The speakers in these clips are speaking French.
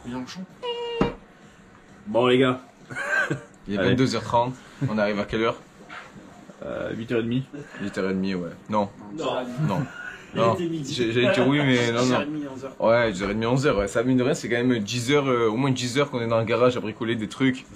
Mélenchon. Bon les gars. Il est 22h30, on arrive à quelle heure? 8h30. 8h30, ouais. Non. Non. Non. J'allais dire oui, mais non, non. 10h30, 11h. Ouais, 10h30, 11h, ouais. Ça, mine de rien, c'est quand même 10h, au moins 10h qu'on est dans le garage à bricoler des trucs.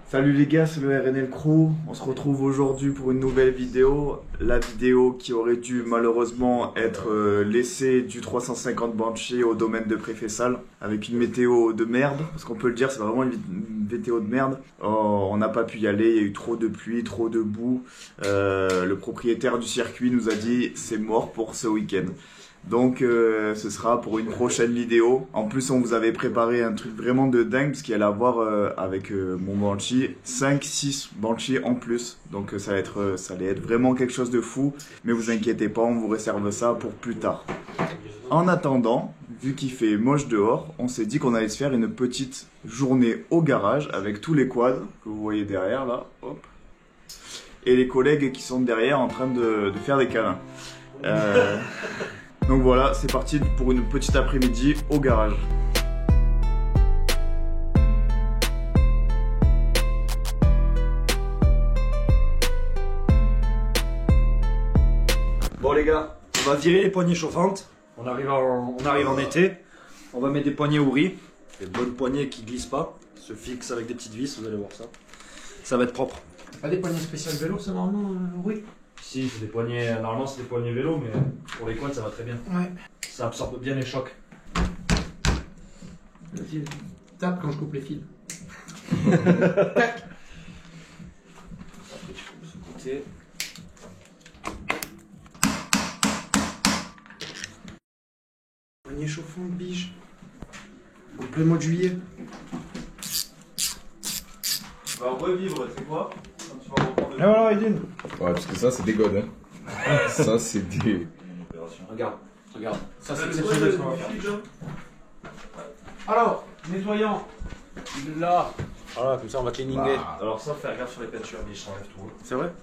Salut les gars, c'est le RNL Crew. On se retrouve aujourd'hui pour une nouvelle vidéo. La vidéo qui aurait dû malheureusement être laissée du 350 Banshee au domaine de Préfessal avec une météo de merde, parce qu'on peut le dire, c'est vraiment une météo de merde. On n'a pas pu y aller, il y a eu trop de pluie, trop de boue. Le propriétaire du circuit nous a dit c'est mort pour ce week-end. Donc ce sera pour une prochaine vidéo. En plus on vous avait préparé un truc vraiment de dingue, parce qu'il allait avoir avec mon Banshee 5-6 Banshee en plus. Donc ça allait être vraiment quelque chose de fou. Mais vous inquiétez pas, on vous réserve ça pour plus tard. En attendant, vu qu'il fait moche dehors, on s'est dit qu'on allait se faire une petite journée au garage avec tous les quads que vous voyez derrière là, hop, et les collègues qui sont derrière en train de faire des câlins. Donc voilà, c'est parti pour une petite après-midi au garage. Bon les gars, on va virer les poignées chauffantes. On arrive en été. On va mettre des poignées ouri. Des bonnes poignées qui glissent pas. Se fixent avec des petites vis, vous allez voir ça. Ça va être propre. Pas des poignées spéciales vélo, ça normalement, oui. Si, c'est des poignées. Normalement c'est des poignées vélo, mais pour les quads ça va très bien. Ouais. Ça absorbe bien les chocs. Vas-y, tape quand je coupe les fils. Tac. Ce côté. Poignée chauffante, biche. Au plein mois de juillet. On va revivre, c'est quoi? Quand tu vas reprendre Et voilà, Edine. Ouais, parce que ça, c'est des godes, hein. Ça, c'est des... Regarde. Ça c'est quoi exceptionnel ce qu'on va faire. Alors, nettoyant. Là. Voilà, comme ça on va cleaninguer. Bah. Alors ça, faire gaffe sur les peintures, mais je t'enlève tout. C'est vrai?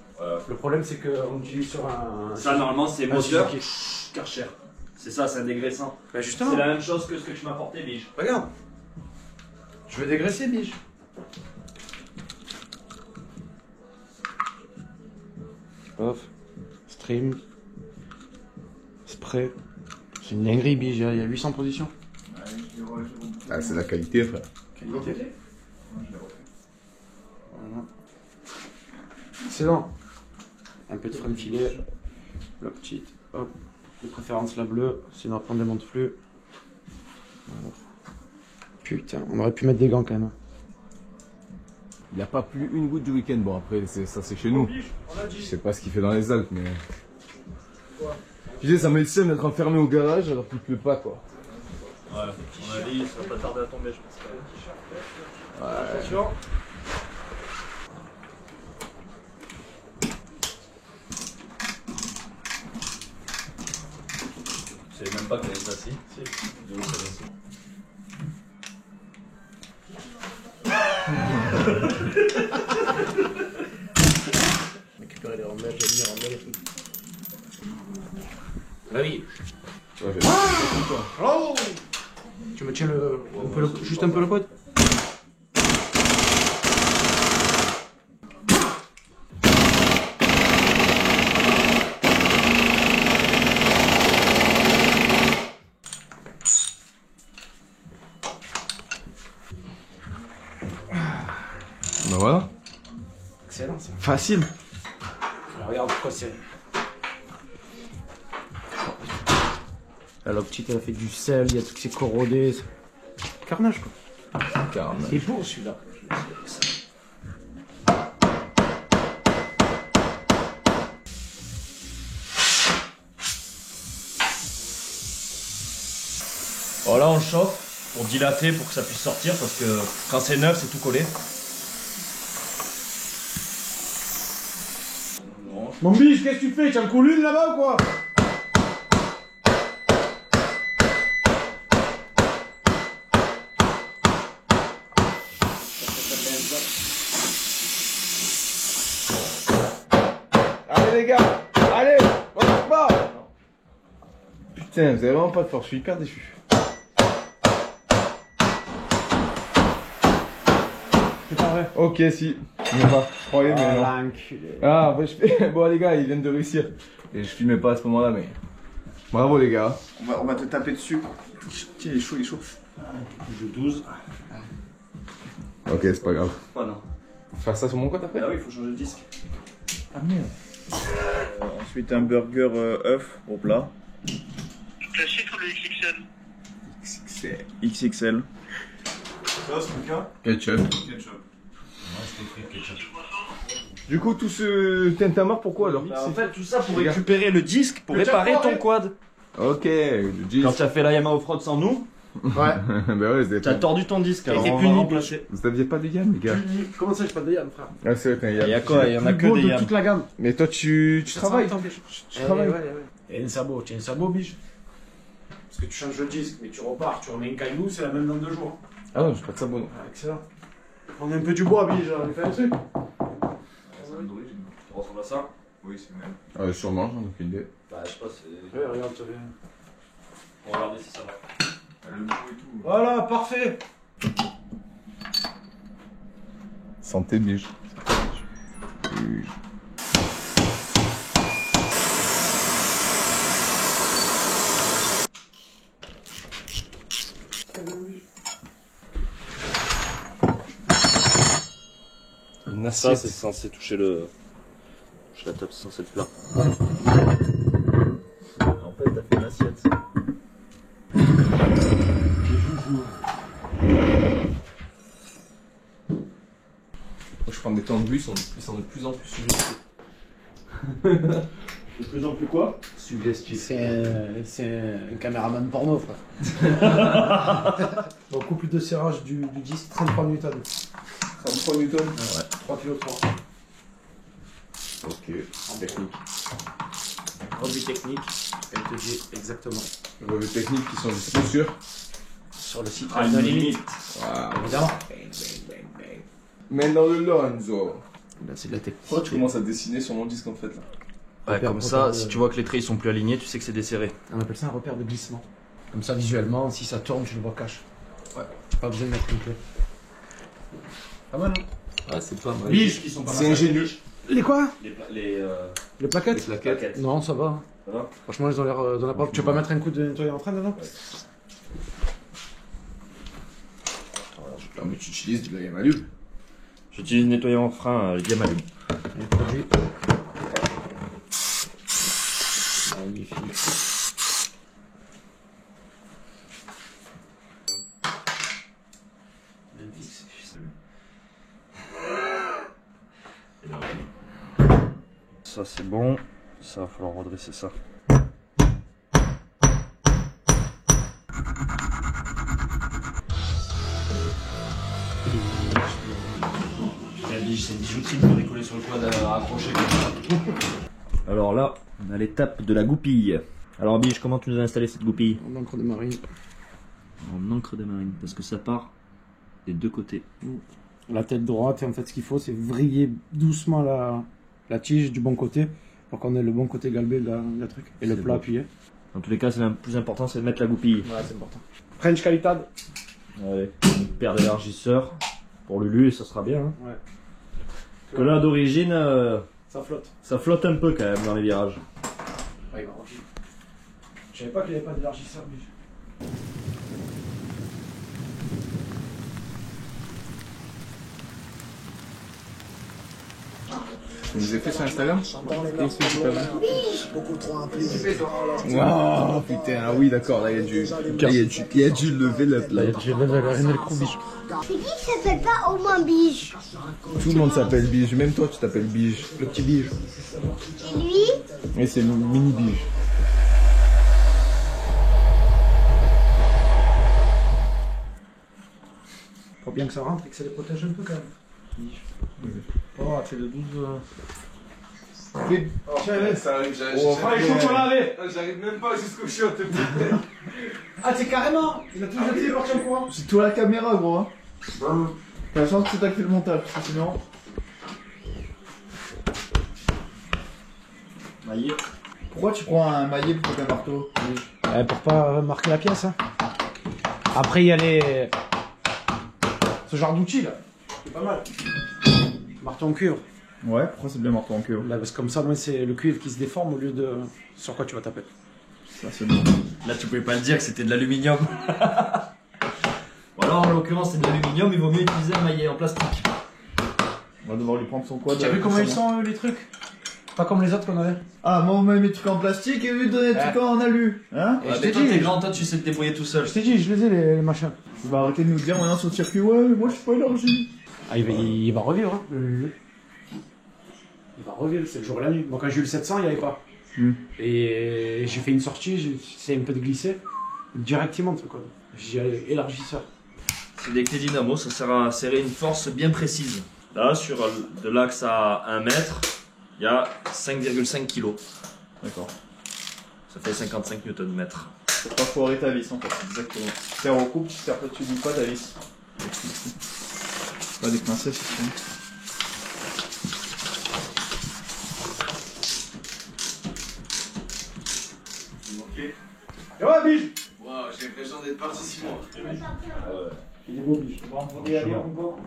Le problème c'est qu'on utilise sur un... Ça, normalement, c'est un moteur. Suzuki Karcher. C'est ça, c'est un dégraissant. Bah, justement. C'est la même chose que ce que tu m'as apporté, Biche. Regarde. Je veux dégraisser, biche. Off. Stream. Spray. C'est une dinguerie, biche. Il y a 800 positions. Ah, c'est la qualité, frère. Qualité. Voilà. Excellent. Un peu de frame filet. La petite. Hop. De préférence la bleue. Sinon après on ne démonte plus. Voilà. Putain, on aurait pu mettre des gants quand même. Il a pas plu une goutte du week-end. Bon, après, ça, c'est chez nous. Je sais pas ce qu'il fait dans les Alpes, mais... Tu sais, ça met le seum d'être enfermé au garage alors qu'il pleut pas, quoi. Ouais, à mon avis, ça va pas tarder à tomber, je pense. Ouais. Attention. Je savais même pas qu'elle était assis. Si, de l'eau, c'est assis. Récupérer les rondelles, j'ai mis les rondelles et tout. Ah oui. Oh, tu me tiens juste un peu le quad. Bah voilà. Excellent, ça. Facile. Regarde pourquoi c'est. La petite, elle a fait du sel, il y a tout qui s'est corrodé. Carnage quoi. Carnage. C'est beau celui-là. Bon là on chauffe pour dilater, pour que ça puisse sortir, parce que quand c'est neuf c'est tout collé. Mon biche, qu'est-ce que tu fais? Tu as le colline là-bas ou quoi? Allez les gars, allez, on se bat. Putain, vous avez vraiment pas de force, je suis hyper déçu. C'est pas vrai. Ok, si. Je filmais pas. Je croyais, mais non. l'enculé. Ah, après, je fais. Bon, les gars, ils viennent de réussir. Et je filmais pas à ce moment-là, mais. Bravo, les gars. On va te taper dessus. Tiens, il est chaud, il est chaud. Jeu 12. Ok, c'est pas grave. Oh non. Faire ça sur mon compte après? Ah oui, il faut changer de disque. Ah merde. Ensuite, un burger œuf au plat. Classique ou le XXL? XXL. Ça, ce truc-là? Ketchup. Ketchup. Du coup, tout ce tintamarre, pourquoi alors? Bah, en fait, tout ça pour Regarde. récupérer le disque, pour Le réparer Jack ton Warren. quad. Ok, le disque. Quand tu as fait la Yamaha Offroad sans nous, Ouais. Bah ouais, vous tu as tordu ton disque. Alors Et on puni, va remplacer. Vous aviez pas de Yann, les gars? Comment ça, j'ai pas de Yann, frère? Ah, c'est vrai, Il y a quoi? Il y en a que des de Yam. toute la gamme. Mais toi, tu travailles? Tu travailles? Et un sabot, tiens, un sabot, biche. Parce que tu changes le disque, mais tu repars, tu remets un caillou, c'est la même dans 2 jours. Ah non, j'ai pas de sabot, non. Ah, excellent. On a un peu du bois, biche, on fait un truc. Tu ressembles à ça? Oui, c'est même. Sûrement, j'en ai aucune idée. Bah, je sais pas, c'est. Ouais, regarde, tu viens. On va regarder si ça va. Le mot et tout. Voilà, parfait. Santé, biche. Ça, c'est censé toucher le. Je la tape, c'est censé être plat. En fait, t'as fait une assiette. Moi, je prends des temps de bus, ils sont de plus en plus suggestifs. De plus en plus quoi? Suggestifs. C'est un caméraman porno, frère. Bon, couple de serrage du disque, 33 Newton. 33 Newton? Ouais. 3 kg 3. Ok, technique. Revue technique, elle te dit exactement. Revues techniques qui sont disponibles sur. Sur le site Ah, No une Limit. limite. Waouh. Évidemment. Mais dans le Lonzo. Là, c'est de la technique. Pourquoi tu commences à dessiner sur mon disque en fait là? Ouais, Repère, comme ça, repère, si tu vois que les traits ils sont plus alignés, tu sais que c'est desserré. On appelle ça un repère de glissement. Comme ça, visuellement, si ça tourne, tu le vois cache. Ouais. Pas besoin de mettre une clé. Pas mal, hein? Ouais, c'est pas mal. Biges qui sont pas C'est ingénieux. Les quoi? Les Les plaquettes? Les plaquettes. Non, ça va. Ça va? Franchement, ils ont l'air dans la propre. Tu veux pas mettre un coup de nettoyer en train dedans? Non, mais tu utilises du Yamaha. J'utilise nettoyant en frein Yamaha. Les produits. Magnifique. Ça c'est bon. Ça va falloir redresser ça. C'est une bijouterie pour décoller sur le quad à accrocher comme ça. Alors là, on a l'étape de la goupille. Alors Biche, comment tu nous as installé cette goupille? En encre de marine. En encre de marine, parce que ça part des deux côtés. La tête droite, et en fait, ce qu'il faut, c'est vriller doucement la tige du bon côté pour qu'on ait le bon côté galbé de la truc. Et le C'est plat bon. appuyé. Dans tous les cas, c'est le plus important, c'est de mettre la goupille. Ouais, c'est important. French Qualitad. Allez, une paire d'élargisseurs pour Lulu et ça sera bien. Hein. Ouais. Que là, d'origine, Ça flotte. ça flotte un peu quand même dans les virages. Ouais, bah, ok. Je savais pas qu'il n'y avait pas d'élargisseur, mais... Tu nous as fait sur Instagram? Beaucoup trop impliqué. Oh putain, ah oui d'accord, là il y a du lever le plat. J'ai levé la RNL Crew, biche. Tu dis que ça s'appelle pas au moins biche. Tout le monde s'appelle Bige, même toi tu t'appelles Bige. Le petit bige. Et lui, Et c'est le mini Bige. Faut bien que ça rentre et que ça les protège un peu quand même. Oh, tu fais de 12... Tiens, ça arrive, j'arrive même pas jusqu'au shot. Ah, c'est carrément. Il a tout jeté parti en courant. C'est toi la caméra, gros. Hein. T'as la chance que c'est toi qui fais le montage, parce que sinon. Maillé. Pourquoi tu prends un maillet plutôt qu'un marteau? Pour pas marquer la pièce. Hein. Après, il y a les... ce genre d'outils là. C'est pas mal. Marteau en cuivre. Ouais, pourquoi c'est bien marteau en cuivre? Là, parce que comme ça, moi, c'est le cuivre qui se déforme au lieu de sur quoi tu vas taper. Ça, c'est bon. Là, tu pouvais pas le dire que c'était de l'aluminium. Ou alors, en l'occurrence, c'est de l'aluminium, il vaut mieux utiliser un maillet en plastique. On va devoir lui prendre son quad. Tu as vu comment ils sont, les trucs? Pas comme les autres qu'on avait. Ah, moi, on m'a mis des trucs en plastique et lui donner des trucs en alu. Hein? Et je Mais t'ai toi, dit, t'es grand, toi, tu sais te débrouiller tout seul. je t'ai dit, je les ai, les machins. Il va arrêter de nous dire maintenant sur le circuit, ouais, mais moi je suis pas élargi. Ah, il va revivre, hein. Il va revivre, c'est le jour et la nuit. Moi, quand j'ai eu le 700, il n'y avait pas. Et j'ai fait une sortie, j'ai essayé un peu de glisser. Direct, il monte, quoi. J'ai élargisseur. C'est des clés dynamo, ça sert à serrer une force bien précise. Là, sur de l'axe à 1 mètre, il y a 5,5 kg. D'accord. Ça fait 55 Nm. Faut pas foirer ta vis en fait, exactement. Tu serres au coupe, tu dis pas ta vis. Pas des pincettes, c'est ça. Et ouais, Bige! Wow, j'ai l'impression d'être parti 6 mois. Il est beau, Bige. On va y aller encore.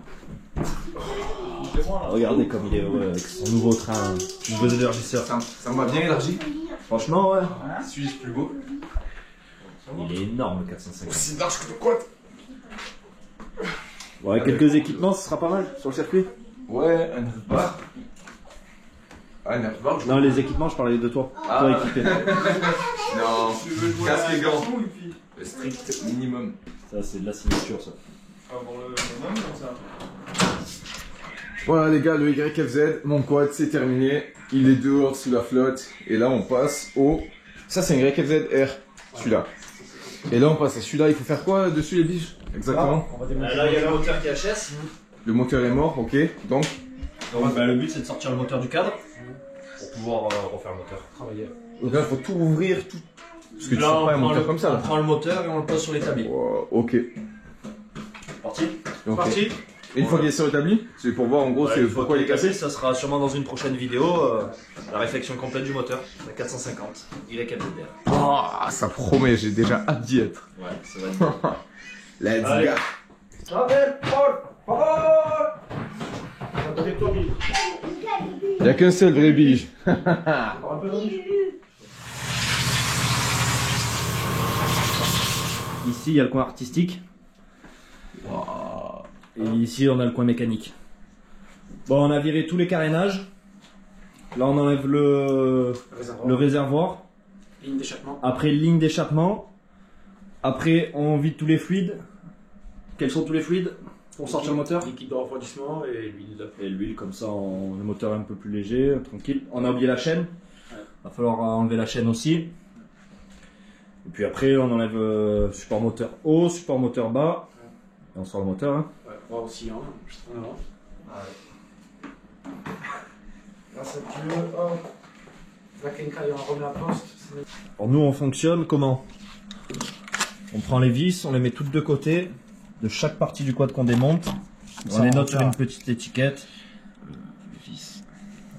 Regardez comme il est heureux avec son nouveau train, nouveau élargisseur. Ça m'a bien élargi. Franchement, ouais. Suis-je plus beau? Il est énorme le 450. Aussi large que le quad. Bon, avec quelques équipements, ce sera pas mal sur le circuit. Ouais, un bar. Ah, un bar, je Non, les équipements, je parlais de toi. Ah. Toi équipé. Non, casque et gants. Le strict minimum. Ça, c'est de la signature, ça. Voilà les gars, le YFZ, mon quad c'est terminé. Il est dehors sous la flotte. Et là on passe au... Ça c'est un YFZ R, celui-là. Et là on passe à celui-là, il faut faire quoi dessus les biches? Exactement. On va démonter. Là, il y a le moteur qui HS. Le moteur est mort, ok. Donc, Donc, le but, c'est de sortir le moteur du cadre pour pouvoir refaire le moteur. Travailler. donc là il faut tout ouvrir, tout... Parce que tu Là, fais on pas un prend moteur le- comme ça On là. prend le moteur et on le pose sur l'établi. Oh, ok. Parti. Ok. Parti. Une fois qu'il est sur l'établi, c'est pour voir en gros c'est pourquoi il est cassé. Ça sera sûrement dans une prochaine vidéo, la réflexion complète du moteur, la 450, YFZR. Oh, ça promet, j'ai déjà hâte d'y être. Ouais, ça va être bien. Let's Allez. go. Il n'y a qu'un seul vrai bige. Ici, il y a le coin artistique. Et ici, on a le coin mécanique. Bon, on a viré tous les carénages. Là, on enlève le réservoir. Ligne d'échappement. Après, ligne d'échappement. Après, on vide tous les fluides. Quels sont tous les fluides pour sortir le moteur? Liquide de refroidissement et l'huile. Et l'huile, comme ça, le moteur est un peu plus léger, tranquille. On a oublié la chaîne. Va falloir enlever la chaîne aussi. Et puis après, on enlève support moteur haut, support moteur bas. Et on sort le moteur. Hein. Ouais, moi aussi, hein. Juste en avant. La ceinture, hop. La quincaille, on remet à poste. Alors nous, on fonctionne comment? On prend les vis, on les met toutes de côté de chaque partie du quad qu'on démonte. On les note sur une petite étiquette. Vis.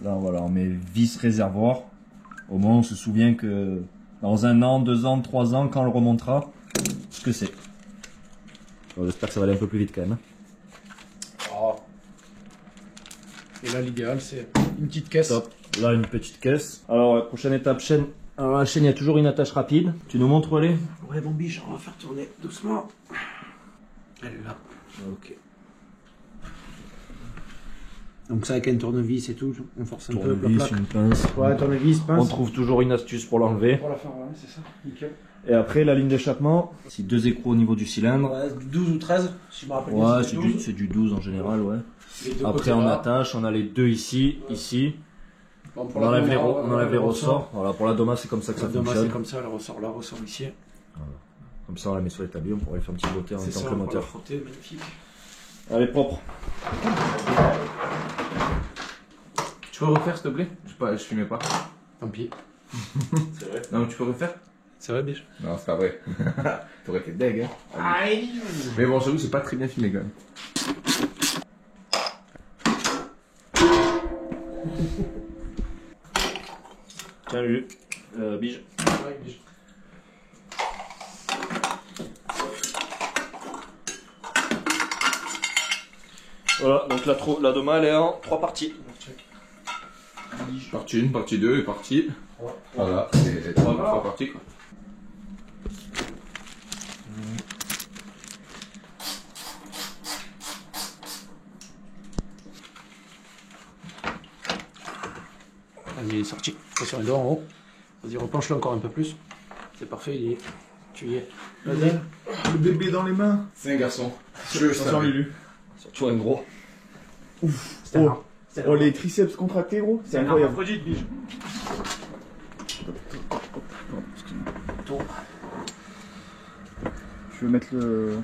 Là, voilà, on met vis réservoir. Au moins, on se souvient que dans 1 an, 2 ans, 3 ans, quand on le remontera, ce que c'est. Bon, j'espère que ça va aller un peu plus vite quand même. Oh. Et là, l'idéal, c'est une petite caisse. Top. Là, une petite caisse. Alors, la prochaine étape, chaîne. Alors, la chaîne, il y a toujours une attache rapide. Tu nous montres où elle est? Ouais, bon biche, on va faire tourner doucement. Elle est là. Ok. Donc ça avec un tournevis et tout, on force un peu la Tournevis, plaque. une pince. Ouais, tournevis, pince. On trouve toujours une astuce pour l'enlever. Pour la faire, ouais, c'est ça, nickel. Et après, la ligne d'échappement. C'est 2 écrous au niveau du cylindre. Ouais, 12 ou 13, si je me rappelle bien. Ouais, c'est du 12 en général, ouais. Après, on attache, on a les 2 ici, ici. Bon, On enlève les ressorts. Voilà, pour la Doma, c'est comme ça que ça Doma, fonctionne. c'est comme ça, le ressort là, ressort ici. Comme ça, on la met sur l'établi, on pourrait faire un petit beauté en même C'est temps ça, que le on va la moteur. frotter, magnifique. Elle est propre. Tu peux refaire s'il te plaît? Je filmais pas. Tant pis. C'est vrai. Non mais tu peux refaire? C'est vrai, biche? Non c'est pas vrai. T'aurais été deg hein. Mais bon j'avoue c'est pas très bien filmé quand même. Tiens, lui. Bige. Ouais, biche. Voilà, donc la doma elle est en 3 parties. Partie 1, partie 2 et partie. Voilà, c'est 3 parties quoi. Il est sorti. Attention, il est en haut. Vas-y, repenche-le encore un peu plus. C'est parfait, il y est. Tu y es. Vas-y. Le bébé dans les mains. C'est un garçon. Je savais. Lulu. Surtout un gros. Ouf. C'est un arbre. Oh, les triceps contractés, gros. C'est incroyable. Bige. Je vais mettre le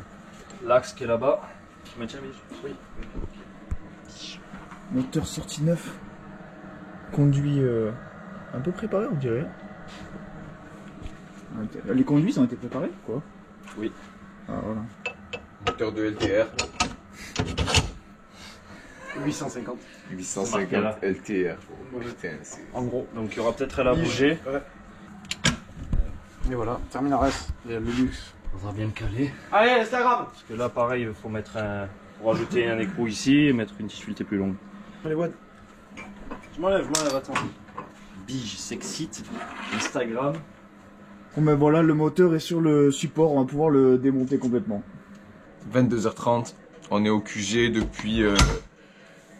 L'axe qui est là-bas. Tu maintiens, Biche? Oui. moteur sorti neuf. Conduit un peu préparé, on dirait. Les conduits ont été préparés, quoi? Oui. Ah, voilà. Moteur de LTR. 850. 850 LTR. Putain, c'est... En gros. Donc il y aura peut-être elle à bouger. Et voilà, termine reste. Il y a le luxe. On va bien le caler. Allez, Instagram. Parce que là pareil, il faut mettre pour rajouter un écrou ici et mettre une difficulté plus longue. Allez, Wad. Je m'enlève, attends. Bige s'excite. Instagram. Bon, ben voilà, le moteur est sur le support, on va pouvoir le démonter complètement. 22h30. On est au QG depuis...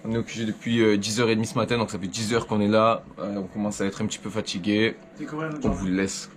On est au QG depuis 10h30 ce matin, donc ça fait 10 heures qu'on est là. On commence à être un petit peu fatigué. On vous laisse.